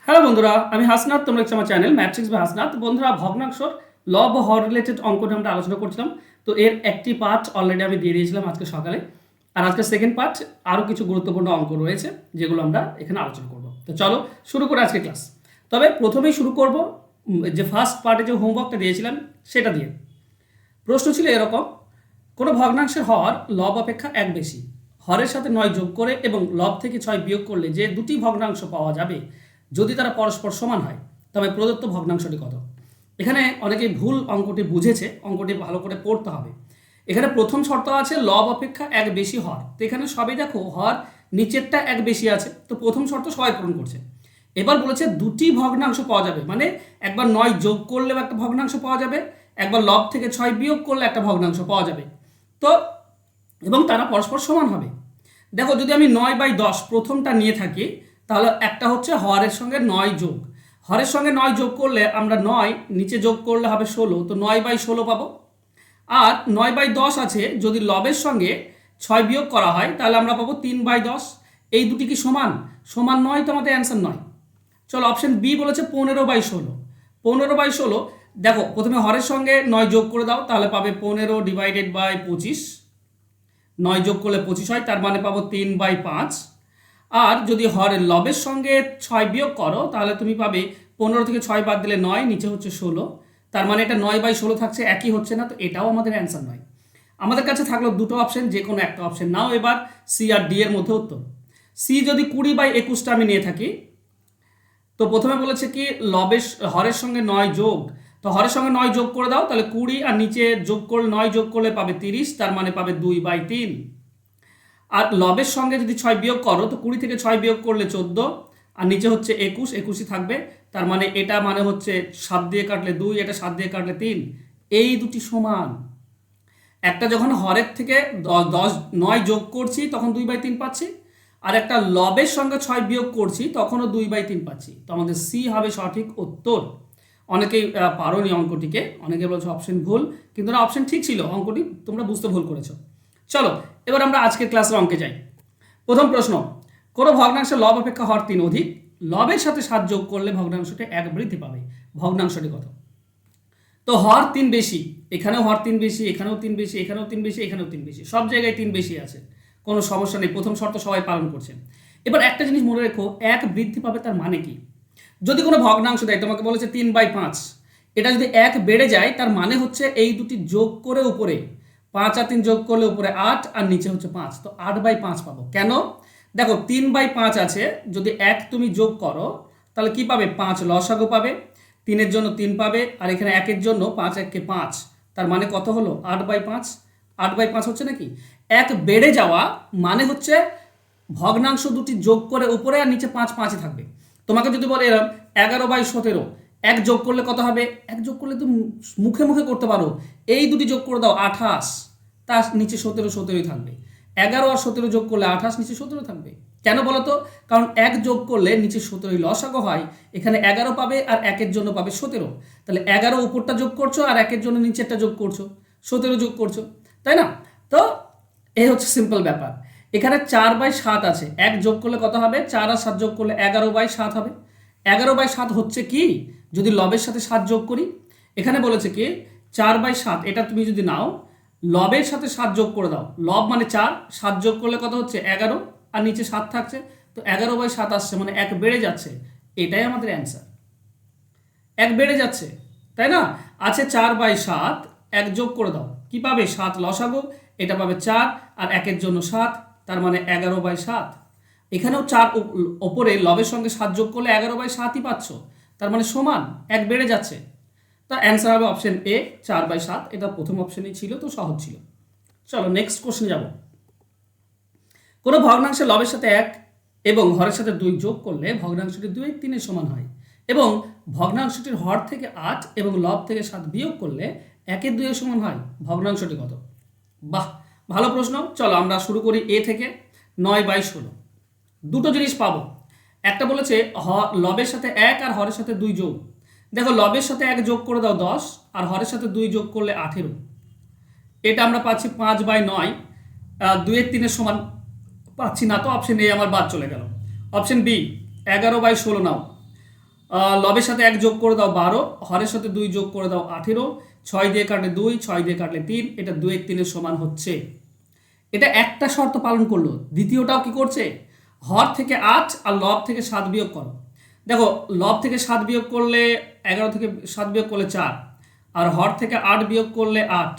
Hello বন্ধুরা, আমি হাসনাত। তোমরা আমার চ্যানেল ম্যাথ্রিক্স বাই হাসনাত। বন্ধুরা, ভগ্নাংশর লব ও হর রিলেটেড অঙ্কটা আমরা আলোচনা করছিলাম। তো এর একটি পার্ট অলরেডি আমি দিয়ে দিয়েছিলাম আজকে সকালে, আর আজকে সেকেন্ড পার্ট আরও কিছু গুরুত্বপূর্ণ অঙ্ক রয়েছে যেগুলো আমরা এখানে আলোচনা করব। তো চলো শুরু করে আজকে ক্লাস। তবে প্রথমেই শুরু করব যে ফার্স্ট পার্টে যে হোমওয়ার্কটা দিয়েছিলাম সেটা দিয়ে। প্রশ্ন ছিল এরকম: কোনো ভগ্নাংশের হর লব অপেক্ষা এক বেশি, হরের সাথে 9 যোগ করে এবং লব থেকে 6 বিয়োগ করলে যে দুটি ভগ্নাংশ পাওয়া যাবে যদি তারা পরস্পর সমান হয়, তবে প্রদত্ত ভগ্নাংশটি কত? এখানে অনেকেই ভুল অঙ্কটি বুঝেছে, অঙ্কটি ভালো করে পড়তে হবে। এখানে প্রথম শর্ত আছে লব অপেক্ষা এক বেশি হর। তো এখানে সবই দেখো হর নিচেরটা এক বেশি আছে, তো প্রথম শর্ত সবাই পূরণ করছে। এবার বলেছে দুটি ভগ্নাংশ পাওয়া যাবে, মানে একবার 9 যোগ করলেও একটা ভগ্নাংশ পাওয়া যাবে, একবার লব থেকে 6 বিয়োগ করলে একটা ভগ্নাংশ পাওয়া যাবে। তো এবং তারা পরস্পর সমান হবে। দেখো, যদি আমি 9/10 প্রথমটা নিয়ে থাকি, তাহলে একটা হচ্ছে হরের সঙ্গে 9 যোগ, হরের সঙ্গে 9 যোগ করলে আমরা 9 নিচে যোগ করলে হবে 16, তো 9/16 পাবো। আর 9/10 আছে, যদি লবের সঙ্গে 6 বিয়োগ করা হয় তাহলে আমরা পাবো 3/10। এই দুটি কি সমান? সমান নয়, তো আমাদের অ্যান্সার নয়। চলো অপশন বি বলেছে 15/16। 15/16, দেখো প্রথমে হরের সঙ্গে 9 যোগ করে দাও, তাহলে পাবে 15/25। 9 যোগ করলে 25 হয়, তার মানে পাবো 3/5। আর যদি হরের লবের সঙ্গে 6 বিয়োগ করো তাহলে তুমি পাবে 15 থেকে 6 বাদ দিলে 9, নিচে হচ্ছে 16, তার মানে এটা 9/16 থাকছে, একই হচ্ছে না, তো এটাও আমাদের অ্যান্সার নয়। আমাদের কাছে থাকলো দুটো অপশন, যে কোনো একটা অপশন নাও। এবার সি আর ডি এর মধ্যে উত্তর। সি যদি 20/21টা আমি নিয়ে থাকি, তো প্রথমে বলেছে কি লবের হরের সঙ্গে 9 যোগ, তো হরের সঙ্গে 9 যোগ করে দাও, তাহলে 20, আর নিচে যোগ করলে 9 যোগ করলে পাবে 30, তার মানে পাবে 2/3। আর লবের সঙ্গে যদি 6 বিয়োগ করো, তো 20 থেকে 6 বিয়োগ করলে 14, আর নিচে হচ্ছে 21, 21ই থাকবে, তার মানে এটা মানে হচ্ছে 7 দিয়ে কাটলে 2, এটা 7 দিয়ে কাটলে 3, এই দুটি সমান। একটা যখন হরের থেকে 9 যোগ করছি তখন 2/3 পাচ্ছি, আর একটা লবের সঙ্গে 6 বিয়োগ করছি তখনও 2/3 পাচ্ছি, তো আমাদের সি হবে সঠিক উত্তর। অনেকেই পারোনি অঙ্কটিকে, অনেকে বলছে অপশন ভুল, কিন্তু না, অপশন ঠিক ছিল, অঙ্কটি তোমরা বুঝতে ভুল করেছো। চলো এবার আমরা আজকের ক্লাসের অঙ্কে যাই। প্রথম প্রশ্ন: কোনো ভগ্নাংশের লব অপেক্ষা হর 3 অধিক, লবের সাথে 7 যোগ করলে ভগ্নাংশটি 1 বৃদ্ধি পাবে, ভগ্নাংশটি কত? তো হর 3 বেশি, এখানেও হর 3 বেশি, এখানেও 3 বেশি, এখানেও 3 বেশি, এখানেও 3 বেশি, সব জায়গায় 3 বেশি আছে, কোনো সমস্যা নেই, প্রথম শর্ত সবাই পালন করছে। এবার একটা জিনিস মনে রেখো, 1 বৃদ্ধি পাবে তার মানে কি? যদি কোনো ভগ্নাংশ দেয়, তোমাকে বলেছে 3/5, এটা যদি 1 বেড়ে যায় তার মানে হচ্ছে এই দুটি যোগ করে উপরে 5 আর 3 যোগ করলে উপরে 8, আর নিচে হচ্ছে 5, তো 8/5 পাবো। কেন? দেখো 3/5 আছে, যদি 1 তুমি যোগ করো তাহলে কি পাবে? 5 লসাগু পাবে, 3-এর জন্য 3 পাবে, আর এখানে 1-এর জন্য 5 1-কে 5, তার মানে কত হলো? 8/5। 8/5 হচ্ছে নাকি? 1 বেড়ে যাওয়া মানে হচ্ছে ভগ্নাংশ দুটি যোগ করে উপরে, আর নিচে 5 5ই থাকবে। তোমাকে যদি বলে এরকম 11/17, 1 যোগ করলে কত হবে? 1 যোগ করলে তুমি মুখে মুখে করতে পারো, এই দুটি যোগ করে দাও 28, তার নিচে 17 17ই থাকবে। 11 আর 17 যোগ করলে 28, নিচে 17 থাকবে। কেন বলো তো? কারণ 1 যোগ করলে নিচে 17ই লসাগু হয়, এখানে 11 পাবে আর 1-এর জন্য পাবে 17, তাহলে 11 উপরটা যোগ করছো আর 1-এর জন্য নিচেরটা যোগ করছো, 17 যোগ করছো, তাই না? তো এই হচ্ছে সিম্পল ব্যাপার। এখানে 4/7 আছে, 1 যোগ করলে কত হবে? 4 আর 7 যোগ করলে 11/7 হবে। 11/7 হচ্ছে কি যদি লবের সাথে 7 যোগ করি? এখানে বলেছে কি 4/7, এটা তুমি যদি নাও লবের সাথে 7 যোগ করে দাও, লব মানে 4, 7 যোগ করলে কত হচ্ছে? 11, আর নিচে 7 থাকছে, তো 11/7 আসছে, মানে 1 বেড়ে যাচ্ছে, এটাই আমাদের অ্যান্সার। 1 বেড়ে যাচ্ছে, তাই না? আছে 4/7, 1 যোগ করে দাও, কি পাবে? 7 লসাগু, এটা পাবে 4, আর 1-এর জন্য 7, তার মানে 11/7। এখানেও 4 ওপরে লবের সঙ্গে 7 যোগ করলে 11/7ই পাচ্ছ, তার মানে সমান, 1 বেড়ে যাচ্ছে। তা অ্যান্সার হবে অপশন এ, 4/7। এটা প্রথম অপশনেই ছিল, তো সহজ ছিল। চলো নেক্সট কোশ্চেন যাব। কোনো ভগ্নাংশে লবের সাথে 1 এবং হরের সাথে 2 যোগ করলে ভগ্নাংশটি 2/3 সমান হয়, এবং ভগ্নাংশটির হর থেকে 8 এবং লব থেকে 7 বিয়োগ করলে 1/2 সমান হয়, ভগ্নাংশটি কত? বাহ, ভালো প্রশ্ন। চলো আমরা শুরু করি এ থেকে। 9/16, দুটো জিনিস পাবো। একটা বলেছে লবের সাথে 1 আর হরের সাথে 2 যোগ। দেখো লবের সাথে 1 যোগ করে দাও 10, আর হরের সাথে 2 যোগ করলে 18, এটা আমরা পাচ্ছি 5/9। 2/3 সমান পাচ্ছি না, তো অপশন এ আমার বাদ চলে গেল। অপশন বি 11/16 নাও, লবের সাথে 1 যোগ করে দাও 12, হরের সাথে 2 যোগ করে দাও 18, 6 দিয়ে কাটলে 2, 6 দিয়ে কাটলে 3, এটা 2 এর 3 এর সমান হচ্ছে। এটা একটা শর্ত পালন করলো, দ্বিতীয়টাও কি করছে, হর থেকে 8 আর লব থেকে 7 বিয়োগ করো। দেখো লব থেকে 7 বিয়োগ করলে 11 থেকে 7 বিয়োগ করলে 4, আর হর থেকে 8 বিয়োগ করলে 8,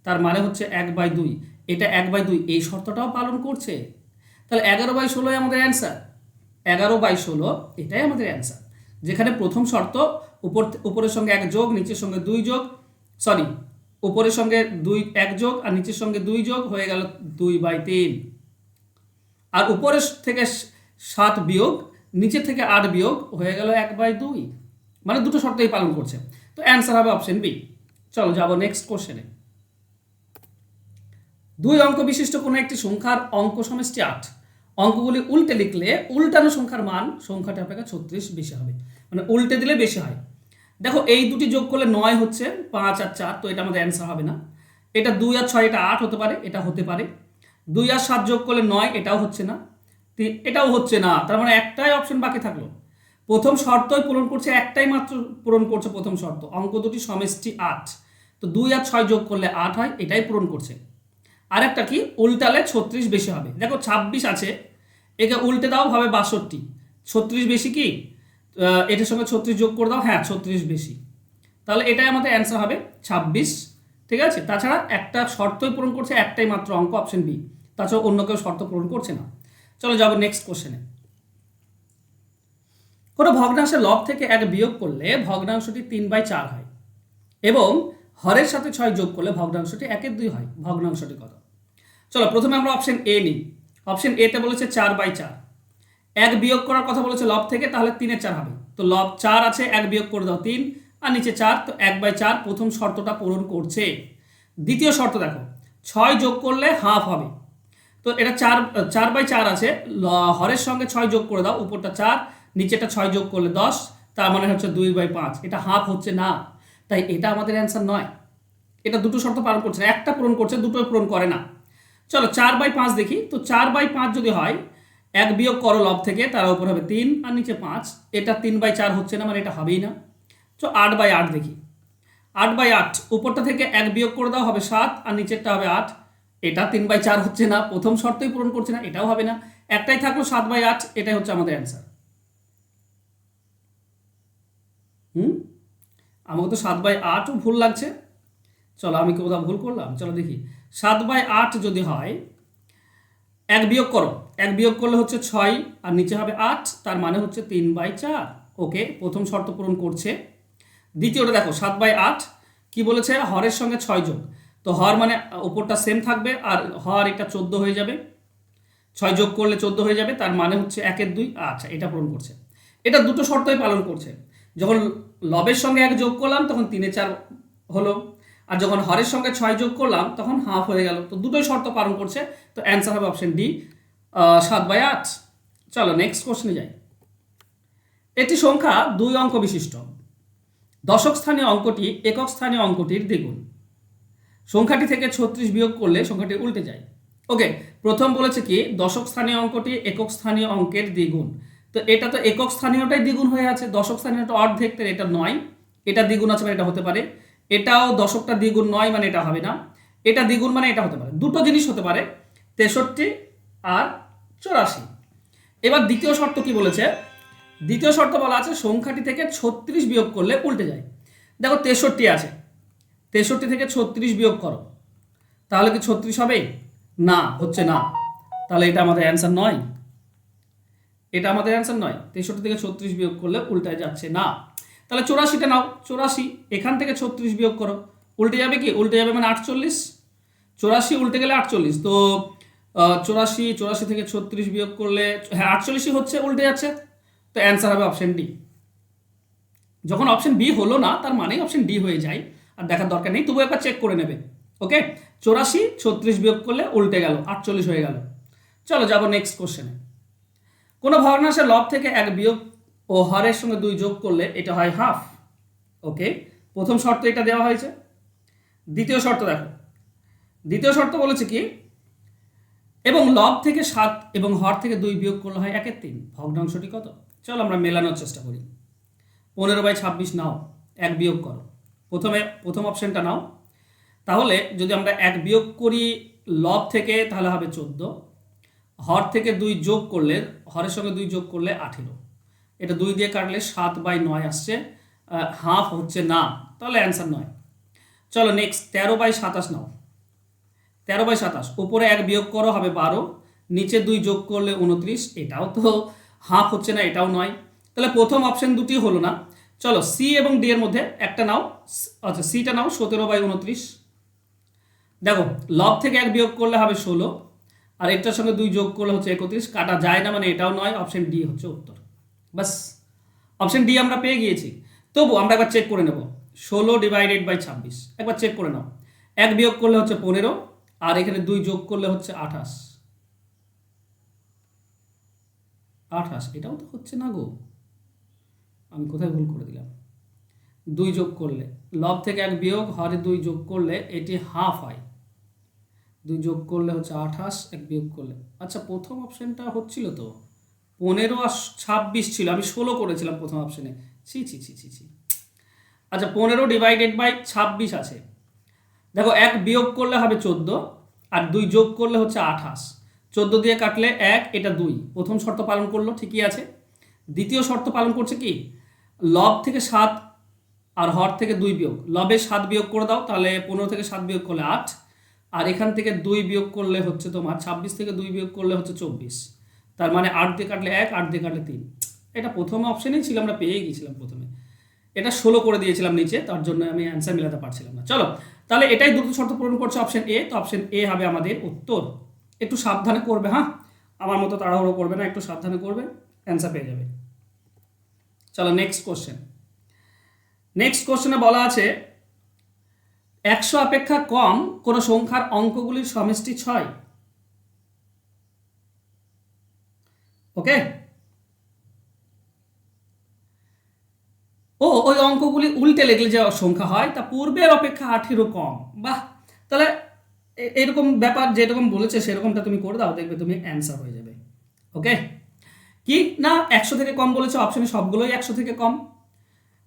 তার মানে হচ্ছে 1/2। এটা 1/2 এই শর্তটাও পালন করছে। তাহলে 11/16 আমাদের অ্যান্সার, 11/16 এটাই আমাদের অ্যান্সার। যেখানে প্রথম শর্ত উপরের সঙ্গে 1 যোগ, নিচের সঙ্গে 2 যোগ, সরি উপরের সঙ্গে 1 যোগ আর নিচের সঙ্গে 2 যোগ হয়ে গেল 2/3, আর উপরের থেকে 7 বিয়োগ, নিচে থেকে 8 বিয়োগ হয়ে গেল 1/2। মানে দুটো শর্তই পালন করছে। তো অ্যান্সার হবে অপশন বি। চলো যাবো নেক্সট কোশ্চেনে। 2 অঙ্ক বিশিষ্ট কোনো একটি সংখ্যার অঙ্ক সমষ্টি 8, অঙ্কগুলি উল্টে লিখলে উল্টানো সংখ্যার মান সংখ্যাটি অপেক্ষা 36 বেশি হবে। মানে উল্টে দিলে বেশি হয়। দেখো এই দুটি যোগ করলে 9 হচ্ছে, 5 আর 4, তো এটা আমাদের অ্যান্সার হবে না। এটা 2 আর 6, এটা 8 হতে পারে, এটা হতে পারে। 2 আর 7 যোগ করলে 9, এটাও হচ্ছে না, এটাও হচ্ছে না। তার মানে একটাই অপশন বাকি থাকলো। প্রথম শর্তই পূরণ করছে, একটাই মাত্র পূরণ করছে প্রথম শর্ত, অঙ্ক দুটি সমষ্টি 8। তো 2 আর 6 যোগ করলে 8 হয়, এটাই পূরণ করছে। আর একটা কি, উল্টালে 36 বেশি হবে। দেখো 26 আছে, একে উল্টে দাও হবে 62, 36 বেশি কি, এটার সঙ্গে 36 যোগ করে দাও, হ্যাঁ 36 বেশি। তাহলে এটাই আমাদের অ্যান্সার হবে 26। ঠিক আছে, তাছাড়া একটা শর্তই পূরণ করছে, একটাই মাত্র অঙ্ক, অপশন বি। তাছাড়া অন্য কেউ শর্ত পূরণ করছে না। চলো যাবো নেক্সট কোশ্চেনে। কোনো ভগ্নাংশের লব থেকে 1 বিয়োগ করলে ভগ্নাংশটি 3/4 হয় এবং হরের সাথে 6 যোগ করলে ভগ্নাংশটি 1/2 হয়। ভগ্নাংশটি কত? চলো প্রথমে আমরা অপশন এ নিই। অপশন এতে বলেছে 4/4, 1 বিয়োগ করার কথা বলেছে লব থেকে, তাহলে 3/4 হবে। তো লব 4 আছে, 1 বিয়োগ করে দাও 3, আর নিচে 4, তো 1/4 প্রথম শর্তটা পূরণ করছে। দ্বিতীয় শর্ত দেখো, 6 যোগ করলে হাফ হবে। তো এটা 4/4 আছে, হরের সঙ্গে 6 যোগ করে দাও, উপরটা 4, নিচেটা 6 যোগ করলে 10, তার মানে হচ্ছে 2/5। এটা হাফ হচ্ছে না, তাই এটা আমাদের অ্যান্সার নয়। এটা দুটো শর্ত পালন করছে না, একটা পূরণ করছে, দুটোই পূরণ করে না। চলো 4/5 দেখি। তো 4/5 যদি হয়, 1 বিয়োগ করো লব থেকে, তার উপর হবে 3 আর নিচে 5, এটা 3/4 হচ্ছে না, মানে এটা হবেই না। তো 8/8 দেখি। 8/8 উপরটা থেকে 1 বিয়োগ করে দাও হবে 7 আর নিচেরটা হবে 8, এটা 3/4 হচ্ছে না, প্রথম শর্তই পূরণ করছে না, এটাও হবে না। একটাই থাকলো 7/8, এটাই হচ্ছে আমাদের অ্যান্সার। আমাকে তো 7/8ও ভুল লাগছে। চলো আমি কি কোথাও ভুল করলাম, চলো দেখি। 7/8 যদি হয়, 1 বিয়োগ করো, 1 বিয়োগ করলে হচ্ছে 6 আর নিচে হবে 8, তার মানে হচ্ছে 3/4। ওকে, প্রথম শর্ত পূরণ করছে। দ্বিতীয়টা দেখো, 7/8 কি বলেছে, হরের সঙ্গে 6 যোগ। তো হর মানে উপরটা সেম থাকবে, আর হর এটা 14 হয়ে যাবে, 6 যোগ করলে 14 হয়ে যাবে, তার মানে হচ্ছে 1/2। আচ্ছা, এটা পূরণ করছে। এটা দুটো শর্তই পালন করছে। যখন লবের সঙ্গে 1 যোগ করলাম তখন 3/4 হলো, আর যখন হরের সঙ্গে 6 যোগ করলাম তখন হাফ হয়ে গেল। তো দুটোই শর্ত পালন করছে, তো অ্যান্সার হবে অপশন ডি, 7/8। চলো নেক্সট কোশ্চেনে যাই। একটি সংখ্যা 2 অঙ্ক বিশিষ্ট, দশক স্থানীয় অঙ্কটি একক স্থানীয় অঙ্কটির দ্বিগুণ। সংখ্যাটি থেকে 36 বিয়োগ করলে সংখ্যাটি উল্টে যায়। ওকে, প্রথম বলেছে কি, দশক স্থানীয় অঙ্কটি একক স্থানীয় অঙ্কের দ্বিগুণ। তো এটা তো একক স্থানীয়টাই দ্বিগুণ হয়ে আছে, দশক স্থানীয়টা অর্ধেক, তাহলে এটা নয়। এটা দ্বিগুণ আছে মানে এটা হতে পারে। এটাও দশকটা দ্বিগুণ নয়, মানে এটা হবে না। এটা দ্বিগুণ মানে এটা হতে পারে। দুটো জিনিস হতে পারে, 63 আর 84। এবার দ্বিতীয় শর্ত কি বলেছে? দ্বিতীয় শর্ত বলা আছে সংখ্যাটি থেকে 36 বিয়োগ করলে উল্টে যায়। দেখো 63 আছে, 63 থেকে 36 বিয়োগ করো, তাহলে কি 36 হবে? না, হচ্ছে না। তাহলে এটা আমাদের অ্যান্সার নয়, এটা আমাদের অ্যান্সার নয়। 63 থেকে 36 বিয়োগ করলে উল্টায় যাচ্ছে না। তাহলে 84টা নাও, 84 এখান থেকে 36 বিয়োগ করো, উল্টে যাবে কি? উল্টে যাবে মানে 48। 84 উল্টে গেলে 48। তো 84 থেকে 36 বিয়োগ করলে, হ্যাঁ 48ই হচ্ছে, উল্টে যাচ্ছে। তো অ্যান্সার হবে অপশন ডি। যখন অপশন বি হলো না, তার মানেই অপশন ডি হয়ে যায়, আর দেখার দরকার নেই, তবু একবার চেক করে নেবে। ওকে, 84 36 বিয়োগ করলে উল্টে গেল, 48 হয়ে গেল। চলো যাবো নেক্সট কোশ্চেনে। কোনো ভগ্নাংশের লব থেকে 1 বিয়োগ ও হরের সঙ্গে 2 যোগ করলে এটা হয় হাফ। ওকে, প্রথম শর্ত এটা দেওয়া হয়েছে। দ্বিতীয় শর্ত দেখো, দ্বিতীয় শর্ত বলেছে কি, এবং লব থেকে 7 এবং হর থেকে 2 বিয়োগ করলে হয় 1/3। ভগ্নাংশটি কত? চলো আমরা মেলানোর চেষ্টা করি। 15/26 নাও, এক বিয়োগ করো। প্রথম অপশনটা নাও। তাহলে যদি আমরা এক বিয়োগ করি লব থেকে, তাহলে হবে 14। হর থেকে 2 যোগ করলে, হরের সঙ্গে 2 যোগ করলে 18। এটা 2 দিয়ে কাটলে 7/9 আসছে, হাফ হচ্ছে না, তাহলে অ্যান্সার 9। চলো নেক্সট 13/27 নাও। 13/27 উপরে এক বিয়োগ করো, হবে 12, নিচে 2 যোগ করলে 29, এটাও তো হাফ হচ্ছে না, এটাও নয়, তাহলে প্রথম অপশন দুটি হলো না। চলো সি এবং ডি এর মধ্যে একটা নাও। আচ্ছা সিটা নাও, 17/29। দেখো লব থেকে এক বিয়োগ করলে হবে 16, আর এটার সঙ্গে 2 যোগ করলে হচ্ছে 31, কাটা যায় না, মানে এটাও নয়, অপশন ডি হচ্ছে উত্তর। বাস, অপশন ডি আমরা পেয়ে গিয়েছি। তবু আমরা একবার চেক করে নেব। 16/26 একবার চেক করে নাও। এক বিয়োগ করলে হচ্ছে 15, আর এখানে 2 যোগ করলে হচ্ছে 28। এটাও তো হচ্ছে না গো, আমি কোথায় ভুল করে দিলাম? 2 যোগ করলে, লব থেকে এক বিয়োগ, হরে 2 যোগ করলে এটি হাফ হয়, 2 যোগ করলে হচ্ছে 28, এক বিয়োগ করলে, আচ্ছা প্রথম অপশনটা হচ্ছিল তো 15 আর 26 ছিল, আমি 16 করেছিলাম প্রথম অপশনে। ছি ছি ছি ছি ছি। আচ্ছা 15/26 আছে। দেখো এক বিয়োগ করলে হবে 14, আর 2 যোগ করলে হচ্ছে 28। 14 দিয়ে কাটলে 1, এটা 2, প্রথম শর্ত পালন করলো, ঠিকই আছে। দ্বিতীয় শর্ত পালন করছে কি, লব থেকে 7 আর হর থেকে 2 বিয়োগ, লবে 7 বিয়োগ করে দাও, তাহলে 15 থেকে 7 বিয়োগ করলে 8, আর এখান থেকে 2 বিয়োগ করলে হচ্ছে তোমার 26 থেকে 2 বিয়োগ করলে হচ্ছে 24, তার মানে 8 দিয়ে কাটলে 1, 8 দিয়ে কাটলে 3। এটা প্রথম অপশনেই ছিল, আমরা পেয়ে গিয়েছিলাম প্রথমে, এটা 16 করে দিয়েছিলাম নিচে, তার জন্য আমি অ্যান্সার মেলাতে পারছিলাম না। চলো তাহলে এটাই দুটো শর্ত পূরণ করছে অপশন এ, তো অপশন এ হবে আমাদের উত্তর। একটু সাবধানে করবে, হ্যাঁ, আমার মতো তাড়াহুড়ো করবে না, একটু সাবধানে করবে, অ্যান্সার পেয়ে যাবে। চলো নেক্সট কোশ্চেন। নেক্সট কোশ্চেনে বলা আছে 100 অপেক্ষা কম কোন সংখ্যার অঙ্কগুলির সমষ্টি 6। ওকে, ওই অঙ্কগুলি উল্টে লিখলে যে সংখ্যা হয় তা পূর্বের অপেক্ষা 18 কম। বাহ, তাহলে এরকম ব্যাপার যেরকম বলেছে সেরকমটা তুমি করে দাও, দেখবে তুমি অ্যান্সার হয়ে যাবে। ওকে, কি না 100 থেকে কম বলেছে, অপশনে সবগুলোই 100 থেকে কম।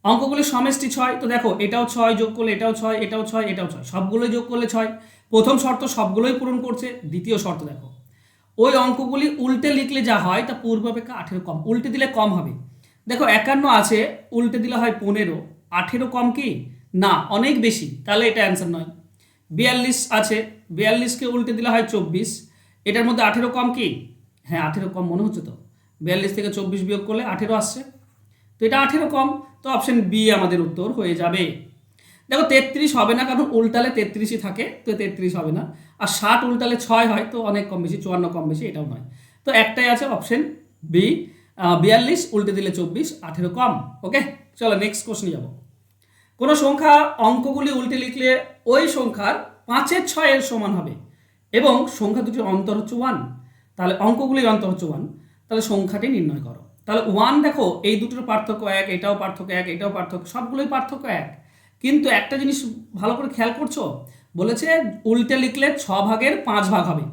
অঙ্কগুলির সমষ্টি 6, তো দেখো এটাও 6 যোগ করলে এটাও 6, এটাও 6, এটাও 6, সবগুলোই যোগ করলে 6। প্রথম শর্ত সবগুলোই পূরণ করছে। দ্বিতীয় শর্ত দেখো, ওই অঙ্কগুলি উল্টে লিখলে যা হয় তা পূর্ব অপেক্ষা 18 কম, উল্টে দিলে কম হবে। দেখো 51 আছে, উল্টে দিলে হয় 15, 18 কম কি না, অনেক বেশি, তাহলে এটা অ্যান্সার নয়। 42 আছে, 42কে উল্টে দিলে হয় 24, এটার মধ্যে 18 কম কি, হ্যাঁ 18 কম মনে হচ্ছে তো, 42 থেকে 24 বিয়োগ করলে 18 আসছে, তো এটা 18 কম, তো অপশন বি আমাদের উত্তর হয়ে যাবে। দেখো 33 হবে না, কারণ উল্টালে 33ই থাকে, তো 33 হবে না। আর 60 উল্টালে 6 হয়, তো অনেক কম বেশি, 54 কম বেশি, এটাও নয়, তো একটাই আছে অপশন বি। 42 উল্টে দিলে 24, 18 কম। ওকে, চলো নেক্সট কোশ্চেনে যাব। কোনো সংখ্যা অঙ্কগুলি উল্টে লিখলে ওই সংখ্যার 5/6 সমান হবে এবং সংখ্যা দুটির অন্তর হচ্ছে 1, তাহলে অঙ্কগুলির অন্তর হচ্ছে 1, তাহলে সংখ্যাটি নির্ণয় করো। তাহলে 1 দেখো এই দুটোর পার্থক্য 1, এটাও পার্থক্য 1, এটাও পার্থক্য, সবগুলোই পার্থক্য 1, কিন্তু একটা জিনিস ভালো করে খেয়াল করছো, বলেছে উল্টে লিখলে 6 ভাগের 5 ভাগ হবে।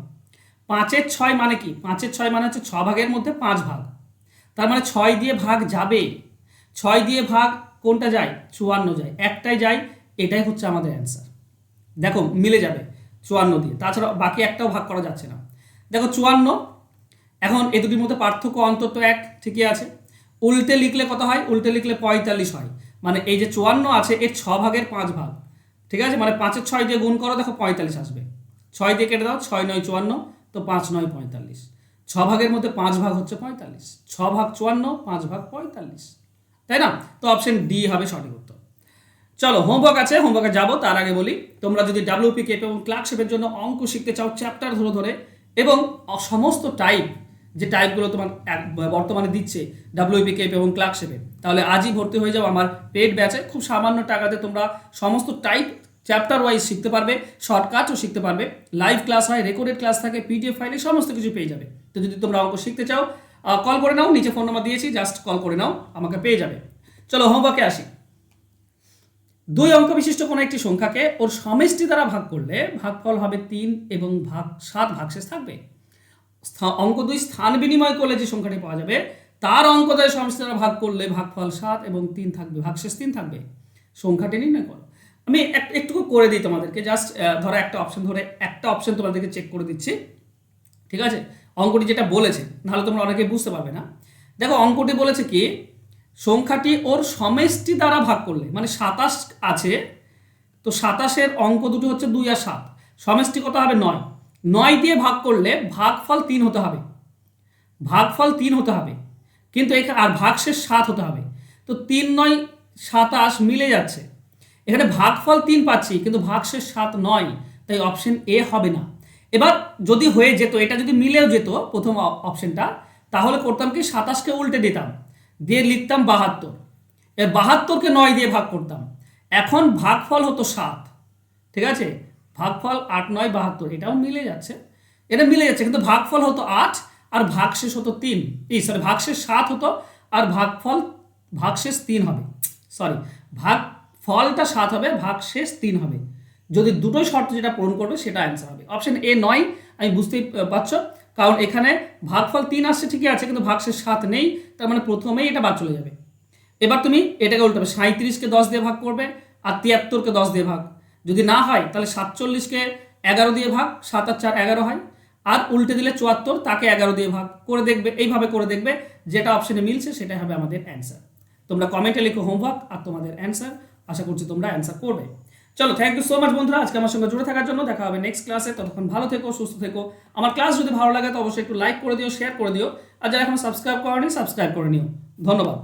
5/6 মানে কি, 5/6 মানে হচ্ছে 6 ভাগের মধ্যে 5 ভাগ, তার মানে 6 দিয়ে ভাগ যাবে, 6 দিয়ে ভাগ কোনটা যায়, 54 যায়, একটাই যায়, এটাই হচ্ছে আমাদের অ্যান্সার। দেখো মিলে যাবে 54 দিয়ে, তাছাড়া বাকি একটাও ভাগ করা যাচ্ছে না। দেখো 54, এখন এই দুটির মধ্যে পার্থক্য অন্তত 1, ঠিকই আছে। উল্টে লিখলে কত হয়, উল্টে লিখলে 45 হয়, মানে এই যে 54 আছে এর 6 ভাগের 5 ভাগ, ঠিক আছে, মানে 5/6 দিয়ে গুণ করো, দেখো 45 আসবে, 6 দিয়ে কেটে দাও, 6 9 54, তো 5 9 45, 6 ভাগের মধ্যে 5 ভাগ হচ্ছে 45, 6 ভাগ 54, 5 ভাগ 45, তাই না, তো অপশন ডি হবে সঠিক উত্তর। চলো হোমওয়ার্ক আছে, হোমওয়ার্কে যাবো, তার আগে বলি তোমরা যদি WPKP এবং ক্লার্কশিপের জন্য অঙ্ক শিখতে চাও চ্যাপ্টার ধরে ধরে, এবং সমস্ত টাইপ যে টাইপগুলো তোমার বর্তমানে দিচ্ছে WPKP এবং ক্লার্কশিপে, তাহলে আজই ভর্তি হয়ে যাও আমার পেড ব্যাচে। খুব সামান্য টাকাতে তোমরা সমস্ত টাইপ চ্যাপ্টার ওয়াইজ শিখতে পারবে, শর্টকাটও শিখতে পারবে, লাইভ ক্লাস হয়, রেকর্ডেড ক্লাস থাকে, PDF ফাইলে সমস্ত কিছু পেয়ে যাবে। তো যদি তোমরা অঙ্ক শিখতে চাও কল করে নাও, নিচে ফোন নাম্বার দিয়েছি, জাস্ট কল করে নাও, আমাকে পেয়ে যাবে। চলো হোমওয়ার্কে আসি। 2 অঙ্ক বিশিষ্ট কোনো একটি সংখ্যাকে ওর সমষ্টি দ্বারা ভাগ করলে ভাগফল হবে 3 এবং 7 ভাগশেষ থাকবে। অঙ্ক 2 স্থান বিনিময় করলে যে সংখ্যাটি পাওয়া যাবে তার অঙ্কদের সমষ্টি দ্বারা ভাগ করলে ভাগফল 7 এবং 3 থাকবে, ভাগশেষ 3 থাকবে। সংখ্যাটি নির্ণয় করো। আমি একটু করে দিই তোমাদেরকে, জাস্ট ধরো একটা অপশন তোমাদেরকে চেক করে দিচ্ছি, ঠিক আছে? অঙ্কটি যেটা বলেছে, নাহলে তোমরা অনেকে বুঝতে পারবে না। দেখো অঙ্কটি বলেছে কি, সংখ্যাটি ওর সমষ্টি দ্বারা ভাগ করলে, মানে 27 আছে, তো 27-এর অঙ্ক দুটো হচ্ছে 2 আর 7, সমষ্টি কত হবে 9, 9 দিয়ে ভাগ করলে ভাগফল 3 হতে হবে, ভাগফল 3 হতে হবে, কিন্তু এখানে আর ভাগশেষ 7 হতে হবে। তো 3 9 27 মিলে যাচ্ছে, এখানে ভাগফল 3 পাচ্ছি কিন্তু ভাগশেষ 7 নয়, তাই অপশন এ হবে না। এবার যদি হয়ে যেত, এটা যদি মিলেও যেত প্রথম অপশনটা, তাহলে করতাম কি 27কে উল্টে দিতাম, দিয়ে লিখতাম 72, এর 72কে 9 দিয়ে ভাগ করতাম, এখন ভাগফল হতো 7, ঠিক আছে? ভাগফল 8 9 72, এটাও মিলে যাচ্ছে, এটা মিলে যাচ্ছে, কিন্তু ভাগফল হতো 8 আর ভাগশেষ হতো 3, সরি ভাগশেষ 7 হতো আর ভাগশেষ 3 হবে, সরি ভাগফলটা 7 হবে, ভাগশেষ 3 হবে। যদি দুটোই শর্ত যেটা পূরণ করবে সেটা অ্যান্সার হবে। অপশন এ নয়, আমি বুঝতেই পারছো, কারণ এখানে ভাগফল 3 আসছে ঠিকই আছে, কিন্তু ভাগশেষ 7 নেই, তার মানে প্রথমেই এটা বাদ চলে যাবে। এবার তুমি এটাকে উল্টাবে, 37কে 10 দিয়ে ভাগ করবে আর 73কে 10 দিয়ে ভাগ, যদি না হয় তাহলে 47কে 11 দিয়ে ভাগ, 7 আর 4 11 হয়, আর উল্টে দিলে 74, তাকে 11 দিয়ে ভাগ করে দেখবে, এইভাবে করে দেখবে, যেটা অপশনে মিলছে সেটাই হবে আমাদের অ্যান্সার। তোমরা কমেন্টে লিখো হোমওয়ার্ক আর তোমাদের অ্যান্সার, আশা করছি তোমরা অ্যান্সার করবে। চলো, থ্যাংক ইউ সো মাচ বন্ধুরা আজকে আমার সঙ্গে জুড়ে থাকার জন্য। দেখা হবে নেক্সট ক্লাসে, ততক্ষণ ভালো থেকো, সুস্থ থেকো। আমার ক্লাস যদি ভালো লাগে তো অবশ্যই একটু লাইক করে দিও, শেয়ার করে দিও, আর যারা এখন সাবস্ক্রাইব করোনি সাবস্ক্রাইব করে নিও। ধন্যবাদ।